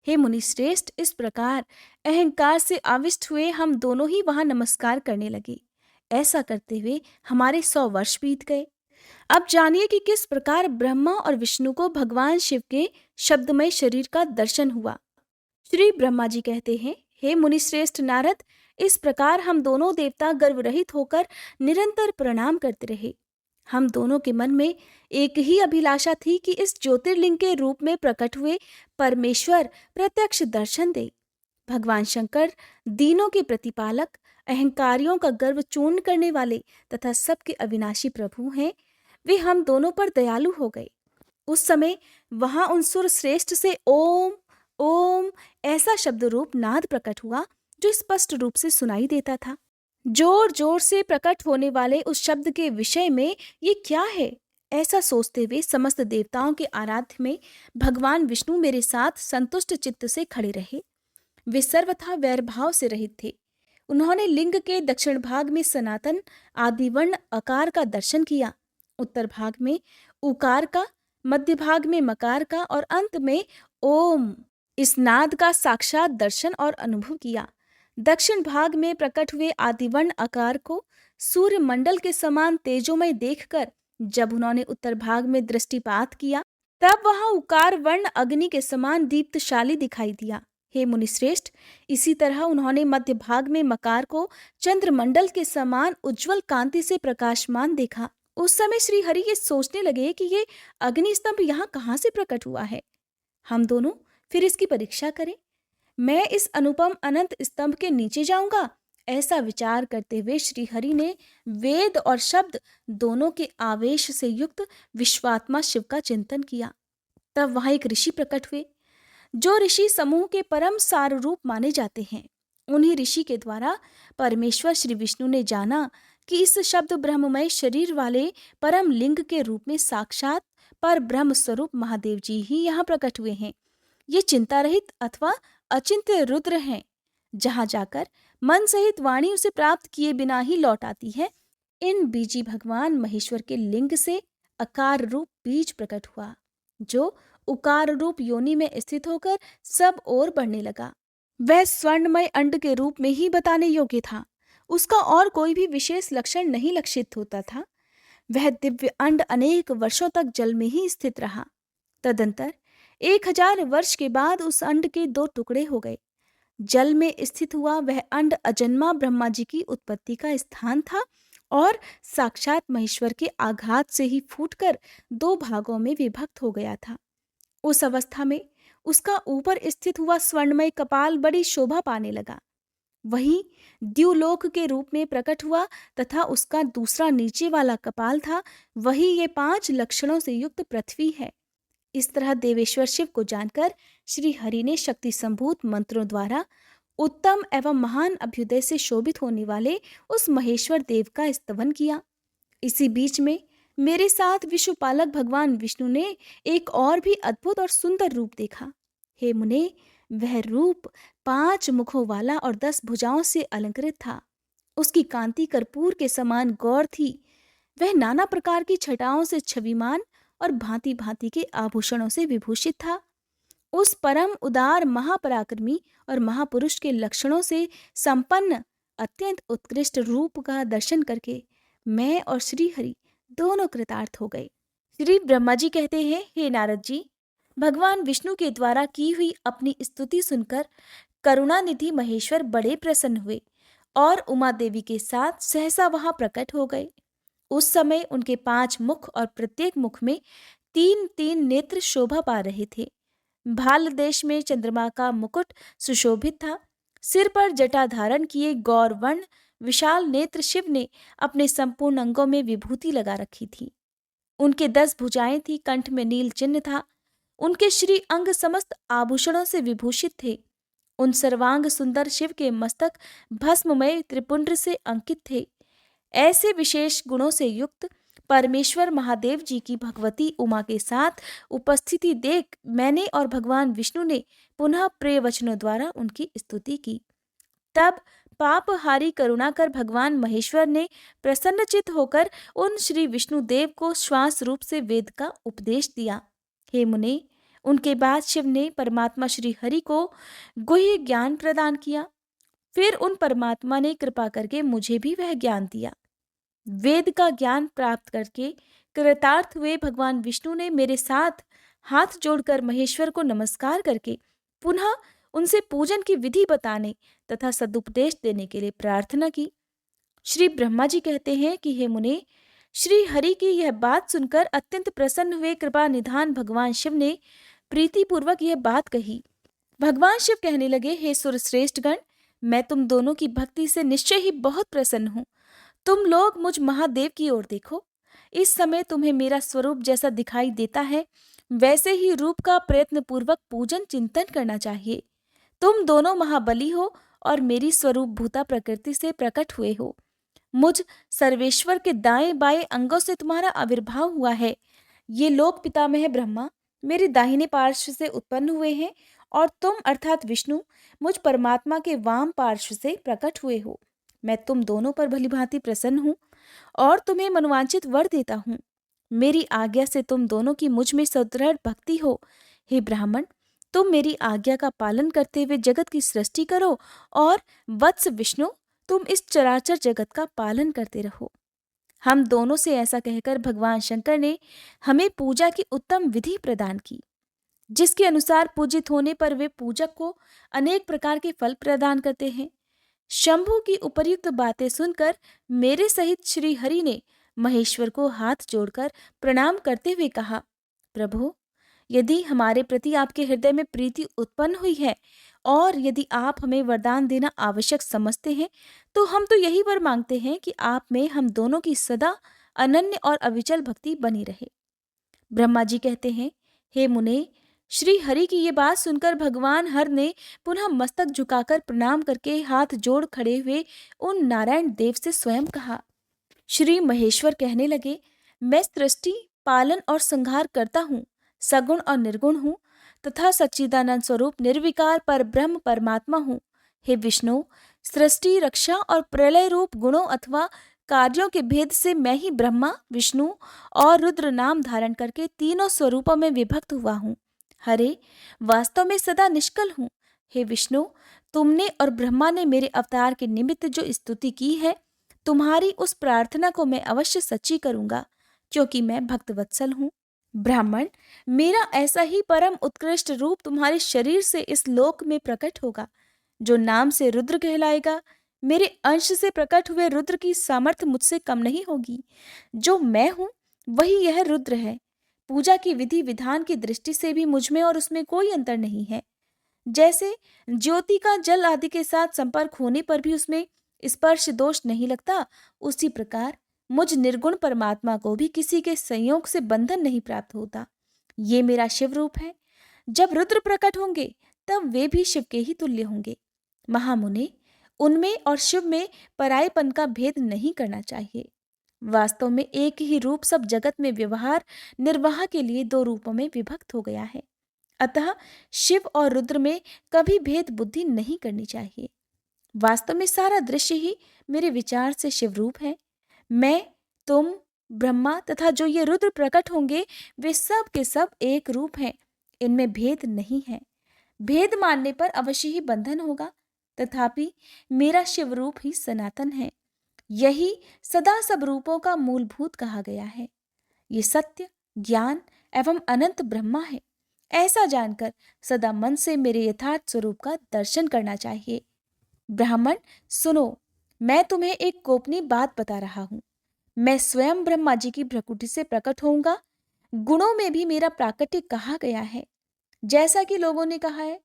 A: हे मुनिश्रेष्ठ, इस प्रकार अहंकार से आविष्ट हुए हम दोनों ही वहां नमस्कार करने लगे। ऐसा करते हुए हमारे 100 वर्ष बीत गए। अब जानिए कि किस प्रकार ब्रह्मा और विष्णु को भगवान शिव के शब्दमय शरीर का दर्शन हुआ। श्री ब्रह्मा जी कहते हैं, हे मुनिश्रेष्ठ नारद, इस प्रकार हम दोनों देवता गर्व रहित होकर निरंतर प्रणाम करते रहे। हम दोनों के मन में एक ही अभिलाषा थी कि इस ज्योतिर्लिंग के रूप में प्रकट हुए परमेश्वर प्रत्यक्ष दर्शन दे। भगवान शंकर दीनों के प्रतिपालक, अहंकारियों का गर्व चूर्ण करने वाले तथा सबके अविनाशी प्रभु हैं। वे हम दोनों पर दयालु हो गए। उस समय वहां उन सुर श्रेष्ठ से ओम ओम ऐसा शब्द रूप नाद प्रकट हुआ जो स्पष्ट रूप से सुनाई देता था। जोर जोर से प्रकट होने वाले उस शब्द के विषय में ये क्या है, ऐसा सोचते हुए समस्त देवताओं के आराध्य में भगवान विष्णु मेरे साथ संतुष्ट चित्त से खड़े रहे। वे सर्वथा वैरभाव से रहित थे। उन्होंने लिंग के दक्षिण भाग में सनातन आदिवर्ण अकार का दर्शन किया, उत्तर भाग में उकार का, मध्य भाग में मकार का और अंत में ओम इस नाद का साक्षात दर्शन और अनुभव किया। दक्षिण भाग में प्रकट हुए आदिवर्ण आकार को सूर्य मंडल के समान तेजोमय देखकर जब उन्होंने उत्तर भाग में दृष्टिपात किया, तब वहां उकार वर्ण अग्नि के समान दीप्तशाली दिखाई दिया। हे मुनिश्रेष्ठ, इसी तरह उन्होंने मध्य भाग में मकार को चंद्रमंडल के समान उज्जवल कांति से प्रकाशमान देखा। उस समय श्री हरि ये सोचने लगे कि ये अग्नि स्तंभ यहाँ कहाँ से प्रकट हुआ है। हम दोनों फिर इसकी परीक्षा करें। मैं इस अनुपम अनंत स्तंभ के नीचे जाऊंगा, ऐसा विचार करते हुए श्री हरि ने वेद और शब्द दोनों के आवेश से युक्त विश्वात्मा शिव का चिंतन किया। तब वहां एक ऋषि प्रकट हुए, जो ऋषि समूह के परम सार रूप माने जाते हैं। उन्हीं ऋषि के द्वारा परमेश्वर श्री विष्णु ने जाना कि इस शब्द ब्रह्ममय शरीर वाले परम लिंग के रूप में साक्षात पर ब्रह्म स्वरूप महादेव जी ही यहाँ प्रकट हुए हैं। ये चिंता रहित अथवा अचिंत्य रुद्र हैं। जहां जाकर मन सहित वाणी उसे प्राप्त किए बिना ही लौट आती है। इन बीजी भगवान महेश्वर के लिंग से अकार रूप बीज प्रकट हुआ, जो उकार रूप योनि में स्थित होकर सब ओर बढ़ने लगा। वह स्वर्णमय अंड के रूप में ही बताने योग्य था। उसका और कोई भी विशेष लक्षण नहीं लक्षित होता था। वह दिव्य अंड अनेक वर्षों तक जल में ही स्थित रहा। तदंतर 1000 वर्ष के बाद उस अंड के 2 टुकड़े हो गए। जल में स्थित हुआ वह अंड अजन्मा ब्रह्मा जी की उत्पत्ति का स्थान था और साक्षात महेश्वर के आघात से ही फूटकर 2 भागों में विभक्त हो गया था। उस अवस्था में उसका ऊपर स्थित हुआ स्वर्णमय कपाल बड़ी शोभा पाने लगा। वही द्युलोक के रूप में प्रकट हुआ तथा उसका दूसरा नीचे वाला कपाल था। वही ये 5 लक्षणों से युक्त पृथ्वी है। इस तरह देवेश्वर शिव को जानकर श्री हरि ने शक्ति संभूत मंत्रों द्वारा उत्तम एवं महान अभ्युदय से शोभित होने वाले उस महेश्वर देव का स्तवन किया। इसी बीच में मेरे साथ विश्वपालक भगवान विष्णु ने एक और भी अद्भुत और सुंदर रूप देखा। हे मुने, वह रूप 5 मुखों वाला और 10 भुजाओं से अलंकृत था। उसकी कांति कर्पूर के समान गौर थी। वह नाना प्रकार की छटाओं से छविमान और भांति भांति के आभूषणों से विभूषित था। उस परम उदार महापराक्रमी और महापुरुष के लक्षणों से संपन्न अत्यंत उत्कृष्ट रूप का दर्शन करके मैं और श्री हरि दोनों कृतार्थ हो गए। श्री ब्रह्मा जी कहते हैं, हे नारद जी, भगवान विष्णु के द्वारा की हुई अपनी स्तुति सुनकर करुणानिधि महेश्वर बड़े प्रसन्न हुए और उमा देवी के साथ सहसा वहां प्रकट हो गए। उस समय उनके 5 मुख और प्रत्येक मुख में 3-3 नेत्र शोभा पा रहे थे। भाल देश में चंद्रमा का मुकुट सुशोभित था। सिर पर जटा धारण किए गौरवर्ण विशाल नेत्र शिव ने अपने संपूर्ण अंगों में विभूति लगा रखी थी। उनके 10 भुजाएं थी, कंठ में नील चिन्ह था। उनके श्री अंग समस्त आभूषणों से विभूषित थे। उन सर्वांग सुंदर शिव के मस्तक भस्ममय त्रिपुंड से अंकित थे। ऐसे विशेष गुणों से युक्त परमेश्वर महादेव जी की भगवती उमा के साथ उपस्थिति देख मैंने और भगवान विष्णु ने पुनः प्रिय वचनों द्वारा उनकी स्तुति की। तब पापहारी करुणा कर भगवान महेश्वर ने प्रसन्नचित होकर उन श्री विष्णुदेव को श्वास रूप से वेद का उपदेश दिया। हे मुने, उनके बाद शिव ने परमात्मा श्री हरि को गुह्य ज्ञान प्रदान किया। फिर उन परमात्मा ने कृपा करके मुझे भी वह ज्ञान दिया। वेद का ज्ञान प्राप्त करके कृतार्थ हुए भगवान विष्णु ने मेरे साथ हाथ जोड़कर महेश्वर को नमस्कार करके पुनः उनसे पूजन की विधि बताने तथा सदुपदेश देने के लिए प्रार्थना की। श्री ब्रह्मा जी कहते हैं कि हे मुने, श्री हरि की यह बात सुनकर अत्यंत प्रसन्न हुए कृपा निधान भगवान शिव ने प्रीतिपूर्वक यह बात कही। भगवान शिव कहने लगे, हे सुरश्रेष्ठ गण, मैं तुम दोनों की भक्ति से निश्चय ही बहुत प्रसन्न हूँ। तुम लोग मुझ महादेव की ओर देखो। इस समय तुम्हें मेरा स्वरूप जैसा दिखाई देता है वैसे ही रूप का प्रयत्न पूर्वक पूजन चिंतन करना चाहिए। तुम दोनों महाबली हो और मेरी स्वरूप भूता प्रकृति से प्रकट हुए हो। मुझ सर्वेश्वर के दाएं बाएं अंगों से तुम्हारा आविर्भाव हुआ है। ये लोक पितामह ब्रह्मा मेरे दाहिने पार्श्व से उत्पन्न हुए हैं और तुम अर्थात विष्णु मुझ परमात्मा के वाम पार्श्व से प्रकट हुए हो। मैं तुम दोनों पर भलीभांति प्रसन्न हूँ और तुम्हें मनोवांछित वर देता हूँ। मेरी आज्ञा से तुम दोनों की मुझ में सुदृढ़ भक्ति हो। हे ब्राह्मण, तुम मेरी आज्ञा का पालन करते हुए जगत की सृष्टि करो और वत्स विष्णु तुम इस चराचर जगत का पालन करते रहो। हम दोनों से ऐसा कहकर भगवान शंकर ने हमें पूजा की उत्तम विधि प्रदान की, जिसके अनुसार पूजित होने पर वे पूजक को अनेक प्रकार के फल प्रदान करते हैं। शंभु की उपर्युक्त बातें सुनकर मेरे सहित श्री हरि ने महेश्वर को हाथ जोड़कर प्रणाम करते हुए कहा, प्रभु, यदि हमारे प्रति आपके हृदय में प्रीति उत्पन्न हुई है और यदि आप हमें वरदान देना आवश्यक समझते हैं, तो हम तो यही वर मांगते हैं कि आप में हम दोनों की सदा अनन्य और अविचल भक्ति बनी रहे। ब्रह्मा जी कहते हैं, हे मुने, श्री हरि की ये बात सुनकर भगवान हर ने पुनः मस्तक झुकाकर प्रणाम करके हाथ जोड़ खड़े हुए उन नारायण देव से स्वयं कहा। श्री महेश्वर कहने लगे, मैं सृष्टि, पालन और संहार करता हूँ, सगुण और निर्गुण हूँ तथा सच्चिदानंद स्वरूप निर्विकार पर ब्रह्म परमात्मा हूँ। हे विष्णु, सृष्टि, रक्षा और प्रलय रूप गुणों अथवा कार्यों के भेद से मैं ही ब्रह्मा, विष्णु और रुद्र नाम धारण करके तीनों स्वरूपों में विभक्त हुआ हूँ। हरे, वास्तव में सदा निष्कल हूँ। हे विष्णु, तुमने और ब्रह्मा ने मेरे अवतार के निमित्त जो स्तुति की है, तुम्हारी उस प्रार्थना को मैं अवश्य सच्ची करूंगा, क्योंकि मैं भक्तवत्सल हूँ। ब्राह्मण, मेरा ऐसा ही परम उत्कृष्ट रूप तुम्हारे शरीर से इस लोक में प्रकट होगा, जो नाम से रुद्र कहलाएगा। मेरे अंश से प्रकट हुए रुद्र की सामर्थ्य मुझसे कम नहीं होगी। जो मैं हूं वही यह रुद्र है। पूजा की विधि विधान की दृष्टि से भी मुझ में और उसमें कोई अंतर नहीं है। जैसे ज्योति का जल आदि के साथ संपर्क होने पर भी उसमें स्पर्श दोष नहीं लगता, उसी प्रकार मुझ निर्गुण परमात्मा को भी किसी के संयोग से बंधन नहीं प्राप्त होता। ये मेरा शिव रूप है। जब रुद्र प्रकट होंगे तब वे भी शिव के ही तुल्य होंगे। महामुने, उनमें और शिव में परायपन का भेद नहीं करना चाहिए। वास्तव में एक ही रूप सब जगत में व्यवहार निर्वाह के लिए दो रूपों में विभक्त हो गया है। अतः शिव और रुद्र में कभी भेद बुद्धि नहीं करनी चाहिए। वास्तव में सारा दृश्य ही मेरे विचार से शिव रूप है। मैं, तुम, ब्रह्मा तथा जो ये रुद्र प्रकट होंगे वे सब के सब एक रूप हैं। इनमें भेद नहीं है। भेद मानने पर अवश्य ही बंधन होगा, तथापि मेरा शिव रूप ही सनातन है। यही सदा सब रूपों का मूलभूत कहा गया है। ये सत्य, ज्ञान एवं अनंत ब्रह्मा है। ऐसा जानकर सदा मन से मेरे यथार्थ स्वरूप का दर्शन करना चाहिए। ब्राह्मण, सुनो, मैं तुम्हें एक गोपनीय बात बता रहा हूं। मैं स्वयं ब्रह्मा जी की भ्रकुटी से प्रकट होऊंगा। गुणों में भी मेरा प्राकट्य कहा गया है। जैसा कि लोगों ने कहा है,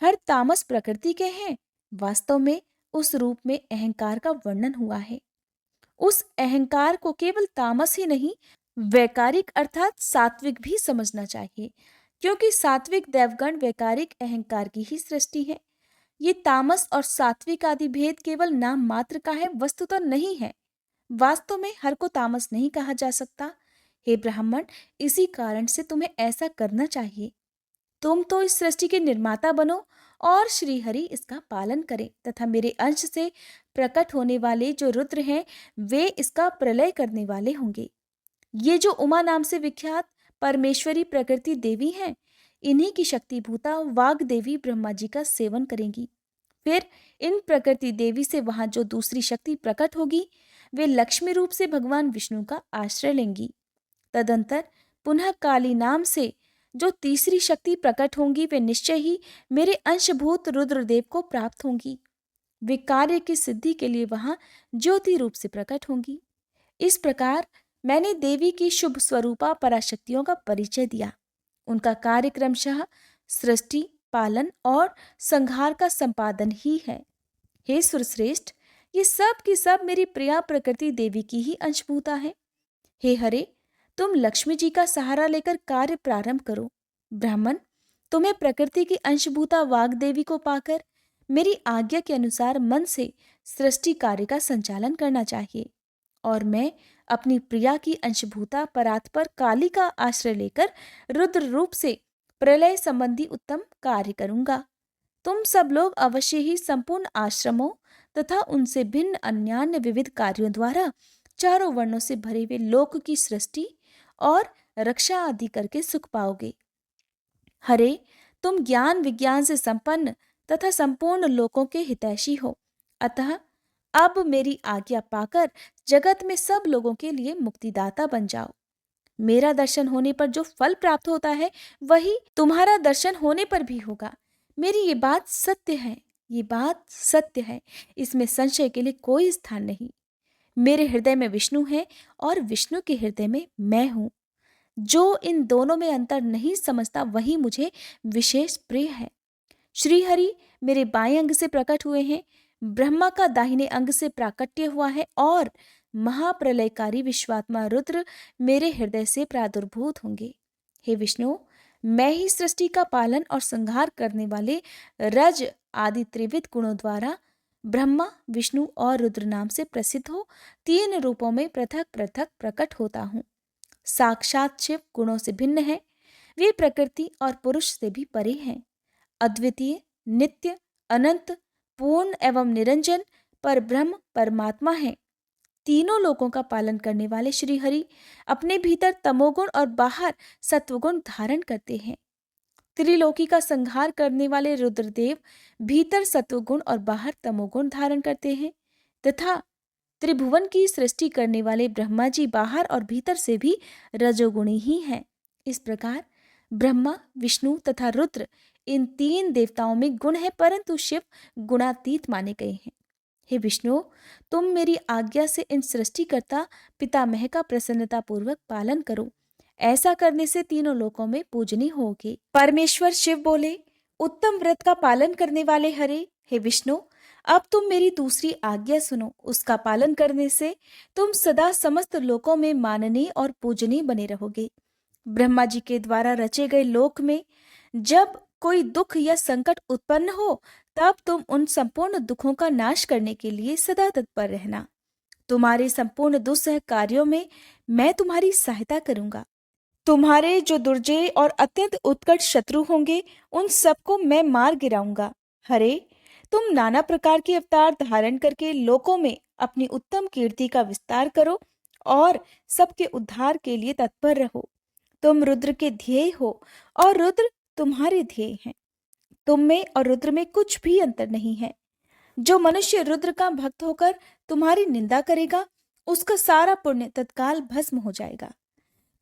A: हर तामस प्रकृति के हैं, वास्तव में उस रूप में अहंकार का वर्णन हुआ है। उस अहंकार को केवल तामस ही नहीं, वैकारिक अर्थात सात्विक भी समझना चाहिए, क्योंकि सात्विक देवगण वैकारिक अहंकार की ही सृष्टि है। ये तामस और सात्विक आदि भेद केवल नाम मात्र का है, वस्तुतः नहीं है। वास्तव में हर को तामस नहीं कहा जा सकता। हे ब्राह्मण, इसी कारण से तुम्हें ऐसा करना चाहिए। तुम तो इस सृष्टि के निर्माता बनो और श्री हरि इसका पालन करें तथा मेरे अंश से प्रकट होने वाले जो रुद्र हैं वे इसका प्रलय करने वाले होंगे। ये जो उमा नाम से विख्यात परमेश्वरी प्रकृति देवी हैं, इन्हीं की शक्तिभूता वाग देवी ब्रह्मा जी का सेवन करेंगी। फिर इन प्रकृति देवी से वहां जो दूसरी शक्ति प्रकट होगी वे लक्ष्मी रूप से भगवान विष्णु का आश्रय लेंगी। तदंतर पुनः काली नाम से जो तीसरी शक्ति प्रकट होंगी वे निश्चय ही मेरे अंशभूत रुद्रदेव को प्राप्त होंगी। वे कार्य की सिद्धि के लिए वहां ज्योति रूप से प्रकट होंगी। इस प्रकार मैंने देवी की शुभ स्वरूपा पराशक्तियों का परिचय दिया। उनका कार्य क्रमशः सृष्टि, पालन और संहार का संपादन ही है। हे सुरश्रेष्ठ, ये सब की सब मेरी प्रिया प्रकृति देवी की ही अंशभूता है। हे हरे, तुम लक्ष्मी जी का सहारा लेकर कार्य प्रारंभ करो। ब्राह्मण, तुम्हें प्रकृति की अंशभूता वाग्देवी को पाकर मेरी आज्ञा के अनुसार मन से सृष्टि कार्य का संचालन करना चाहिए, और मैं अपनी प्रिया की अंशभूता परात्पर काली का आश्रय लेकर रुद्र रूप से प्रलय संबंधी उत्तम कार्य करूंगा। तुम सब लोग अवश्य ही संपूर्ण आश्रमों तथा उनसे भिन्न अन्यान्य विविध कार्यों द्वारा चारों वर्णों से भरे हुए लोक की सृष्टि और रक्षा आदि करके सुख पाओगे। हरे, तुम ज्ञान विज्ञान से संपन्न तथा संपूर्ण लोकों के हितैषी हो, अतः अब मेरी आज्ञा पाकर जगत में सब लोगों के लिए मुक्तिदाता बन जाओ। मेरा दर्शन होने पर जो फल प्राप्त होता है वही तुम्हारा दर्शन होने पर भी होगा। मेरी ये बात सत्य है, ये बात सत्य है, इसमें संशय के लिए कोई स्थान नहीं। मेरे हृदय में विष्णु है और विष्णु के हृदय में मैं हूं। जो इन दोनों में अंतर नहीं समझता वही मुझे विशेष प्रिय है। श्रीहरि मेरे बाएं अंग से प्रकट हुए हैं, ब्रह्मा का दाहिने अंग से प्राकट्य हुआ है, और महाप्रलयकारी विश्वात्मा रुद्र मेरे हृदय से प्रादुर्भूत होंगे। हे विष्णु, मैं ही सृष्टि का पालन और संहार करने वाले रज आदि त्रिविध गुणों द्वारा ब्रह्मा, विष्णु और रुद्र नाम से प्रसिद्ध हो तीन रूपों में पृथक पृथक प्रकट होता हूँ। साक्षात शिव गुणों से भिन्न है, वे प्रकृति और पुरुष से भी परे हैं। अद्वितीय, नित्य, अनंत, पूर्ण एवं निरंजन पर ब्रह्म परमात्मा है। तीनों लोकों का पालन करने वाले श्री हरि अपने भीतर तमोगुण और बाहर सत्वगुण धारण करते हैं। त्रिलोकी का संहार करने वाले रुद्रदेव भीतर सत्वगुण और बाहर तमोगुण धारण करते हैं, तथा त्रिभुवन की सृष्टि करने वाले ब्रह्मा जी बाहर और भीतर से भी रजोगुणी ही हैं। इस प्रकार ब्रह्मा, विष्णु तथा रुद्र इन तीन देवताओं में गुण है, परंतु शिव गुणातीत माने गए हैं। हे विष्णु, तुम मेरी आज्ञा से इन सृष्टिकर्ता पितामह का प्रसन्नता पूर्वक पालन करो। ऐसा करने से तीनों लोकों में पूजनीय होगे। परमेश्वर शिव बोले, उत्तम व्रत का पालन करने वाले हरे, हे विष्णु, अब तुम मेरी दूसरी आज्ञा सुनो। उसका पालन करने से तुम सदा समस्त लोकों में माननीय और पूजनीय बने रहोगे। ब्रह्मा जी के द्वारा रचे गए लोक में जब कोई दुख या संकट उत्पन्न हो, तब तुम उन संपूर्ण दुखों का नाश करने के लिए सदा तत्पर रहना। तुम्हारे संपूर्ण दुस्सह कार्यों में मैं तुम्हारी सहायता करूंगा। तुम्हारे जो दुर्जय और अत्यंत उत्कट शत्रु होंगे, उन सबको मैं मार गिराऊंगा। हरे, तुम नाना प्रकार के अवतार धारण करके लोकों में अपनी उत्तम कीर्ति का विस्तार करो और सबके उद्धार के लिए तत्पर रहो। तुम रुद्र के ध्येय हो और रुद्र तुम्हारे ध्येय हैं। तुम में और रुद्र में कुछ भी अंतर नहीं है। जो मनुष्य रुद्र का भक्त होकर तुम्हारी निंदा करेगा, उसका सारा पुण्य तत्काल भस्म हो जाएगा।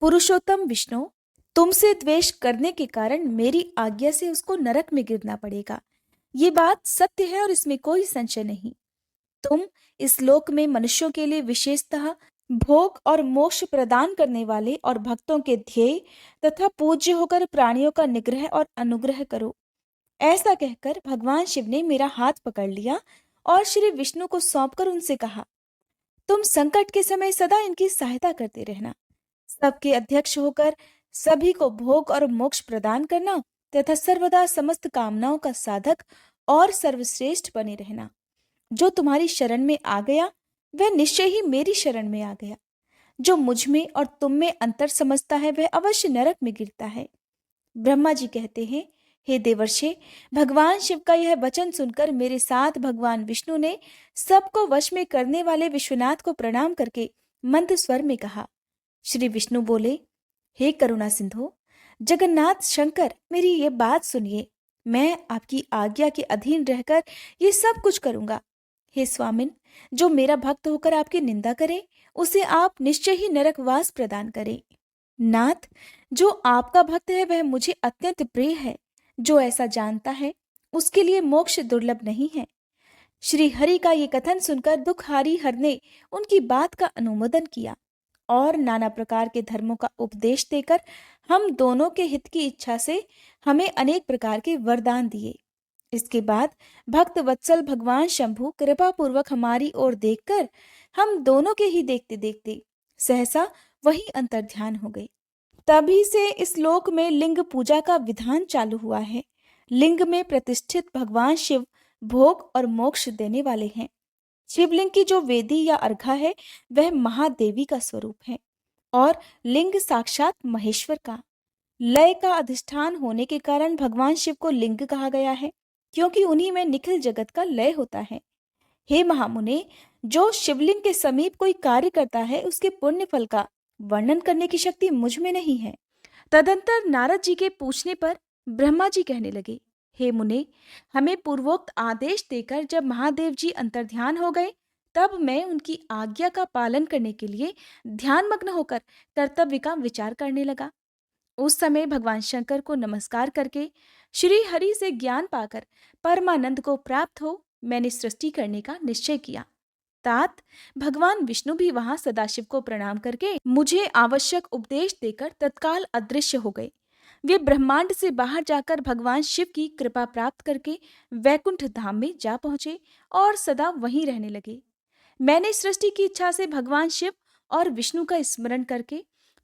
A: पुरुषोत्तम विष्णु, तुमसे द्वेष करने के कारण मेरी आज्ञा से उसको नरक में गिरना पड़ेगा। ये बात सत्य है और इसमें कोई संशय नहीं। तुम इस लोक में मनुष्यों के लिए विशेषतः भोग और मोक्ष प्रदान करने वाले और भक्तों के ध्येय तथा पूज्य होकर प्राणियों का निग्रह और अनुग्रह करो। ऐसा कहकर भगवान शिव ने मेरा हाथ पकड़ लिया और श्री विष्णु को सौंपकर उनसे कहा, तुम संकट के समय सदा इनकी सहायता करते रहना। सबके अध्यक्ष होकर सभी को भोग और मोक्ष प्रदान करना तथा सर्वदा समस्त कामनाओं का साधक और सर्वश्रेष्ठ बने रहना। जो तुम्हारी शरण में आ गया वह निश्चय ही मेरी शरण में आ गया। जो मुझ में और तुम में अंतर समझता है वह अवश्य नरक में गिरता है। ब्रह्मा जी कहते हैं, हे देवर्षे, भगवान शिव का यह वचन सुनकर मेरे साथ भगवान विष्णु ने सबको वश में करने वाले विश्वनाथ को प्रणाम करके मंद स्वर में कहा। श्री विष्णु बोले, हे करुणा सिंधु, जगन्नाथ शंकर, मेरी ये बात सुनिए। मैं आपकी आज्ञा के अधीन रहकर ये सब कुछ करूंगा। हे स्वामिन, जो मेरा भक्त होकर आपकी निंदा करे उसे आप निश्चय ही नरकवास प्रदान करें। नाथ, जो आपका भक्त है वह मुझे अत्यंत प्रिय है। जो ऐसा जानता है उसके लिए मोक्ष दुर्लभ नहीं है। श्री हरि का ये कथन सुनकर दुखहारी हर ने उनकी बात का अनुमोदन किया और नाना प्रकार के धर्मों का उपदेश देकर हम दोनों के हित की इच्छा से हमें अनेक प्रकार के वरदान दिए। इसके बाद भक्त वत्सल भगवान शंभु कृपा पूर्वक हमारी ओर देखकर हम दोनों के ही देखते देखते सहसा वही अंतर्ध्यान हो गई। तभी से इस लोक में लिंग पूजा का विधान चालू हुआ है। लिंग में प्रतिष्ठित भगवान शिव भोग और मोक्ष देने वाले हैं। शिवलिंग की जो वेदी या अर्घा है वह महादेवी का स्वरूप है और लिंग साक्षात महेश्वर का। लय का अधिष्ठान होने के कारण भगवान शिव को लिंग कहा गया है, क्योंकि उन्हीं में निखिल जगत का लय होता है। हे महामुने, जो शिवलिंग के समीप कोई कार्य करता है उसके पुण्य फल का वर्णन करने की शक्ति मुझ में नहीं है। तदंतर नारद जी के पूछने पर ब्रह्मा जी कहने लगे, हे मुने, हमें पूर्वोक्त आदेश देकर जब महादेव जी अंतर्ध्यान हो गए, तब मैं उनकी आज्ञा का पालन करने के लिए ध्यान मग्न होकर कर्तव्य का विचार करने लगा। उस समय भगवान शंकर को नमस्कार करके श्री हरि से ज्ञान पाकर परमानंद को प्राप्त हो मैंने सृष्टि करने का निश्चय किया। तात भगवान विष्णु भी वहां सदाशिव को प्रणाम करके मुझे आवश्यक उपदेश देकर तत्काल अदृश्य हो गए। वे ब्रह्मांड से बाहर जाकर भगवान शिव की कृपा प्राप्त करके वैकुंठ धाम में जा पहुंचे और सदा वहीं रहने लगे। मैंने सृष्टि की इच्छा से भगवान शिव और विष्णु का स्मरण करके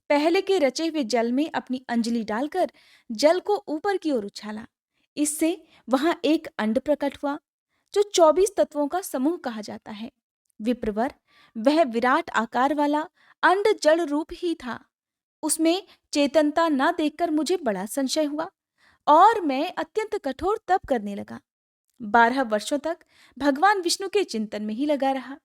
A: पहले के रचे हुए जल में अपनी अंजलि डालकर जल को ऊपर की ओर उछाला। इससे वहां एक अंड प्रकट हुआ जो 24 तत्वों का समूह कहा जाता है। विप्रवर, वह विराट आकार वाला अंड जल रूप ही था। उसमें चेतनता न देखकर मुझे बड़ा संशय हुआ और मैं अत्यंत कठोर तप करने लगा। 12 वर्षों तक भगवान विष्णु के चिंतन में ही लगा रहा।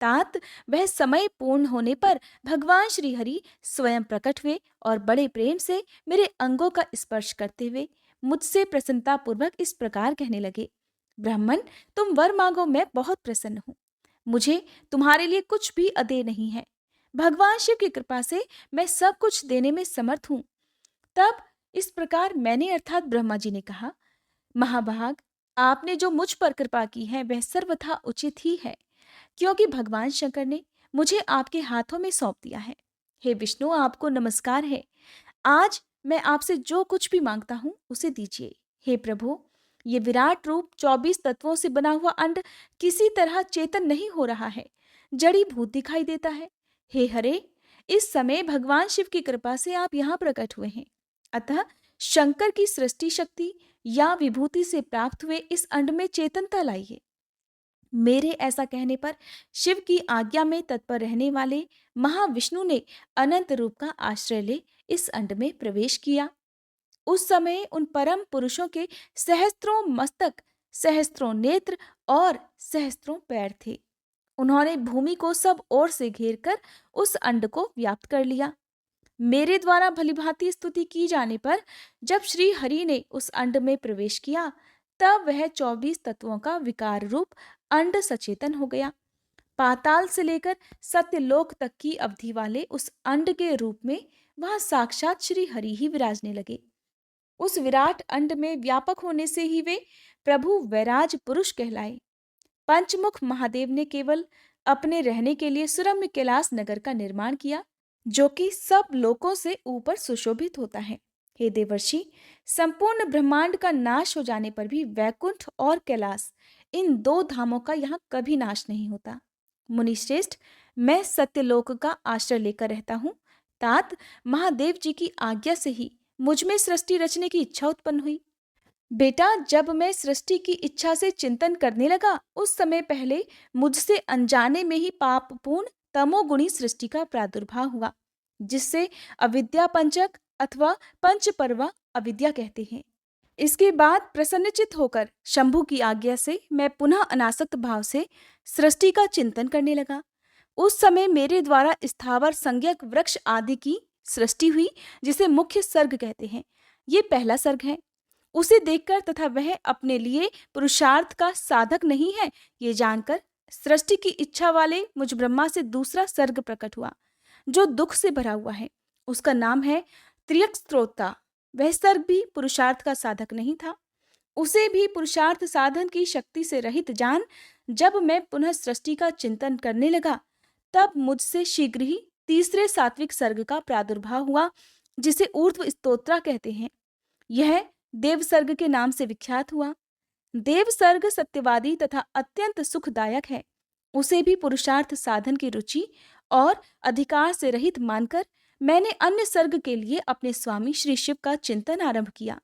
A: तात वह समय पूर्ण होने पर भगवान श्री हरि स्वयं प्रकट हुए और बड़े प्रेम से मेरे अंगों का स्पर्श करते हुए मुझसे प्रसन्नता पूर्वक इस प्रकार कहने लगे, ब्राह्मण, तुम वर मांगो, मैं बहुत प्रसन्न हूँ। मुझे तुम्हारे लिए कुछ भी अदेय नहीं है। भगवान शिव की कृपा से मैं सब कुछ देने में समर्थ हूँ। तब इस प्रकार मैंने अर्थात ब्रह्मा जी ने कहा, महाभाग, आपने जो मुझ पर कृपा की है वह सर्वथा उचित ही है, क्योंकि भगवान शंकर ने मुझे आपके हाथों में सौंप दिया है। हे विष्णु, आपको नमस्कार है। आज मैं आपसे जो कुछ भी मांगता हूं उसे दीजिए। हे प्रभु, ये विराट रूप 24 तत्वों से बना हुआ अंड किसी तरह चेतन नहीं हो रहा है, जड़ी भूत दिखाई देता है। हे हरे, इस समय भगवान शिव की कृपा से आप यहाँ प्रकट हुए हैं, अतः शंकर की सृष्टि शक्ति या विभूति से प्राप्त हुए इस अंड में चेतनता लाइए। मेरे ऐसा कहने पर शिव की आज्ञा में तत्पर रहने वाले महाविष्णु ने अनंत रूप का आश्रय ले इस अंड में प्रवेश किया। उस समय उन परम पुरुषों के सहस्त्रों मस्तक, सहस्त्रों नेत्र और सहस्त्रों पैर थे। उन्होंने भूमि को सब ओर से घेर कर उस अंड को व्याप्त कर लिया। मेरे द्वारा भलीभांति स्तुति की जाने पर जब श्री हरि ने उस अंड में प्रवेश किया, तब वह 24 तत्वों का विकार रूप अंड सचेतन हो गया। पाताल से लेकर सत्यलोक तक की अवधि वाले उस अंड के रूप में वहां साक्षात श्री हरि ही विराजने लगे। उस विराट अंड में व्यापक होने से ही वे प्रभु वैराज पुरुष कहलाए। पंचमुख महादेव ने केवल अपने रहने के लिए सुरम्य कैलाश नगर का निर्माण किया, जो कि सब लोकों से ऊपर सुशोभित होता है। हे देवर्षि, संपूर्ण ब्रह्मांड का नाश हो जाने पर भी वैकुंठ और कैलाश, इन दो धामों का यहाँ कभी नाश नहीं होता। मुनिश्रेष्ठ, मैं सत्यलोक का आश्रय लेकर रहता हूँ। तात महादेव जी की आज्ञा से ही मुझ में सृष्टि रचने की इच्छा उत्पन्न हुई। बेटा, जब मैं सृष्टि की इच्छा से चिंतन करने लगा, उस समय पहले मुझसे अनजाने में ही पापपूर्ण तमोगुणी सृष्टि का प्रादुर्भाव हुआ, जिससे अविद्या पंचक अथवा पंचपर्वा अविद्या कहते हैं। इसके बाद प्रसन्नचित होकर शंभु की आज्ञा से मैं पुनः अनासक्त भाव से सृष्टि का चिंतन करने लगा। उस समय मेरे द्वारा स्थावर संज्ञक वृक्ष आदि की सृष्टि हुई, जिसे मुख्य सर्ग कहते हैं। ये पहला सर्ग है। उसे देखकर तथा वह अपने लिए पुरुषार्थ का साधक नहीं है, ये जानकर सृष्टि की इच्छा वाले मुझ ब्रह्मा से दूसरा सर्ग प्रकट हुआ, जो दुख से भरा हुआ है। उसका नाम है त्रियक स्त्रोता। वह सर्ग भी पुरुषार्थ का साधक नहीं था। उसे भी पुरुषार्थ साधन की शक्ति से रहित जान जब मैं पुनः सृष्टि का चिंतन करने लगा, तब मुझसे शीघ्र ही तीसरे सात्विक सर्ग का प्रादुर्भाव हुआ, जिसे ऊर्ध्व स्तोत्रा कहते हैं। यह देव सर्ग के नाम से विख्यात हुआ। देव सर्ग सत्यवादी तथा अत्यंत सुखदायक है। उसे भी पुरुषार्थ साधन की रुचि और अधिकार से रहित मानकर मैंने अन्य सर्ग के लिए अपने स्वामी श्री शिव का चिंतन आरंभ किया।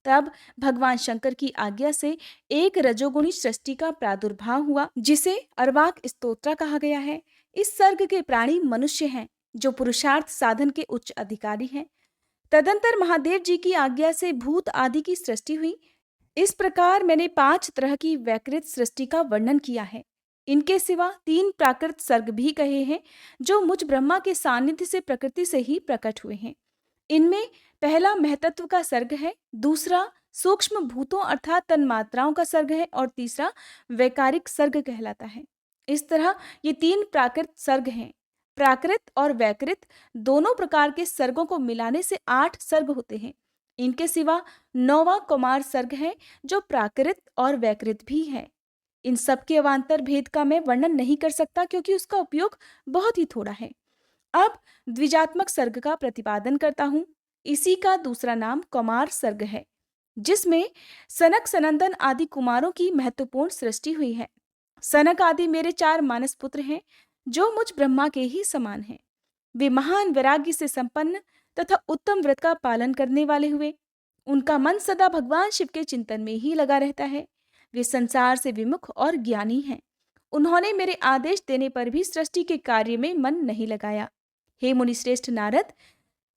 A: तब भगवान शंकर की आज्ञा से एक रजोगुणी सृष्टि का प्रादुर्भाव हुआ, जिसे अर्वाक स्तोत्र कहा गया है। इस सर्ग के प्राणी मनुष्य हैं, जो पुरुषार्थ साधन के उच्च अधिकारी हैं। तदंतर महादेव जी की आज्ञा से भूत आदि की सृष्टि हुई। इस प्रकार मैंने 5 तरह की वैकृत सृष्टि का वर्णन किया है। इनके सिवा 3 प्राकृत सर्ग भी कहे हैं, जो मुझ ब्रह्मा के सानिध्य से प्रकृति से ही प्रकट हुए हैं। इनमें पहला महतत्व का सर्ग है, दूसरा सूक्ष्म भूतों अर्थात तन्मात्राओं का सर्ग है और तीसरा वैकारिक सर्ग कहलाता है। इस तरह ये 3 प्राकृत सर्ग हैं। प्राकृत और वैकृत दोनों प्रकार के सर्गों को मिलाने से 8 सर्ग होते हैं। इनके सिवा 9वां कुमार सर्ग है, जो प्राकृत और वैकृत भी है। इन सब के अवान्तर भेद का मैं वर्णन नहीं कर सकता, क्योंकि उसका उपयोग बहुत ही थोड़ा है। अब द्विजात्मक सर्ग का प्रतिपादन करता हूं। इसी का दूसरा नाम कुमार सर्ग है, जिसमें सनक सनंदन आदि कुमारों की महत्वपूर्ण सृष्टि हुई है। सनक आदि मेरे 4 मानस पुत्र हैं, जो मुझ ब्रह्मा के ही समान हैं। वे महान वैराग्य से संपन्न तथा उत्तम व्रत का पालन करने वाले हुए। उनका मन सदा भगवान शिव के चिंतन में ही लगा रहता है। वे संसार से विमुख और ज्ञानी हैं। उन्होंने मेरे आदेश देने पर भी सृष्टि के कार्य में मन नहीं लगाया। हे मुनिश्रेष्ठ नारद,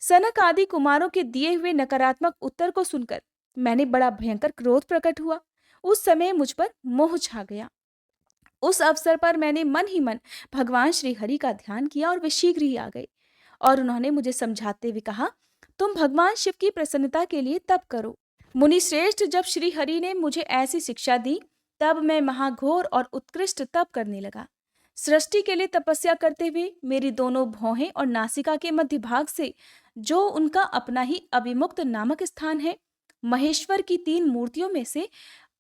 A: सनक आदि कुमारों के दिए हुए नकारात्मक उत्तर को सुनकर मैंने बड़ा भयंकर क्रोध प्रकट हुआ। उस समय मुझ पर मोह छा गया। उस अवसर पर मैंने मन ही मन भगवान श्री हरि का ध्यान किया और वे शीघ्र ही आ गए और उन्होंने मुझे समझाते हुए कहा, तुम भगवान शिव की प्रसन्नता के लिए तप करो। मुनि श्रेष्ठ, जब श्री हरि ने मुझे ऐसी शिक्षा दी, तब मैं महाघोर और उत्कृष्ट तप करने लगा। सृष्टि के लिए तपस्या करते हुए मेरी दोनों भौहें और नासिका के मध्य भाग से, जो उनका अपना ही अविमुक्त नामक स्थान है, महेश्वर की 3 मूर्तियों में से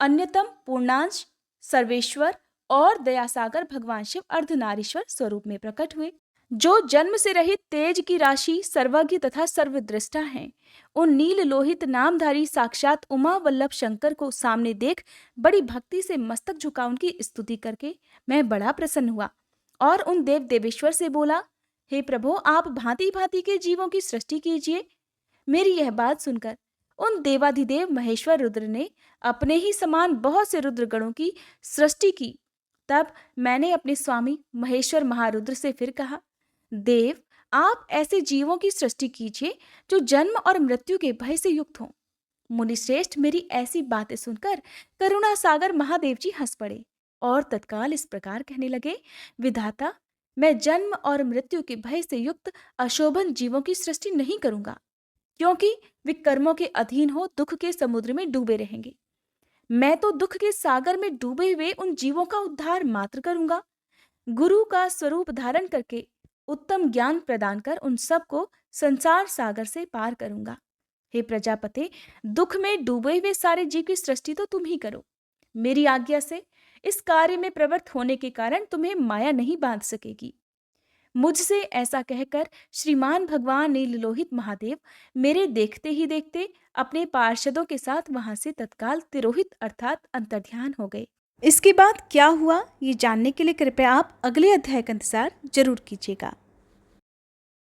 A: अन्यतम पूर्णांश सर्वेश्वर और दयासागर भगवान शिव अर्धनारीश्वर स्वरूप में प्रकट हुए, जो जन्म से रहित तेज की राशि, सर्वज्ञ तथा सर्वदृष्टा हैं। उन नील लोहित नामधारी साक्षात उमा वल्लभ शंकर को सामने देख बड़ी भक्ति से मस्तक झुका उनकी स्तुति करके मैं बड़ा प्रसन्न हुआ और उन देव देवेश्वर से बोला, हे प्रभु, आप भांति भांति के जीवों की सृष्टि कीजिए। मेरी यह बात सुनकर उन देवाधिदेव महेश्वर रुद्र ने अपने ही समान बहुत से रुद्रगणों की सृष्टि की। तब मैंने अपने स्वामी महेश्वर महारुद्र से फिर कहा, देव, आप ऐसे जीवों की सृष्टि कीजिए जो जन्म और मृत्यु के भय से युक्त हों। मुनिश्रेष्ठ, मेरी ऐसी बातें सुनकर करुणा सागर महादेव जी हंस पड़े और तत्काल इस प्रकार कहने लगे, विधाता, मैं जन्म और मृत्यु के भय से युक्त अशोभन जीवों की सृष्टि नहीं करूंगा, क्योंकि वे कर्मों के अधीन हो दुख के समुद्र में डूबे रहेंगे। मैं तो दुख के सागर में डूबे हुए उन जीवों का उद्धार मात्र करूंगा। गुरु का स्वरूप धारण करके उत्तम ज्ञान प्रदान कर उन सबको संसार सागर से पार करूंगा। हे प्रजापते, दुख में डूबे हुए सारे जीव की सृष्टि तो तुम ही करो। मेरी आज्ञा से इस कार्य में प्रवृत्त होने के कारण तुम्हें माया नहीं बांध सकेगी। मुझसे ऐसा कहकर श्रीमान भगवान नीललोहित महादेव मेरे देखते ही देखते अपने पार्षदों के साथ वहां से तत्काल तिरोहित अर्थात अंतर्ध्यान हो गए। इसके बाद क्या हुआ, ये जानने के लिए कृपया आप अगले अध्याय का इंतजार जरूर कीजिएगा।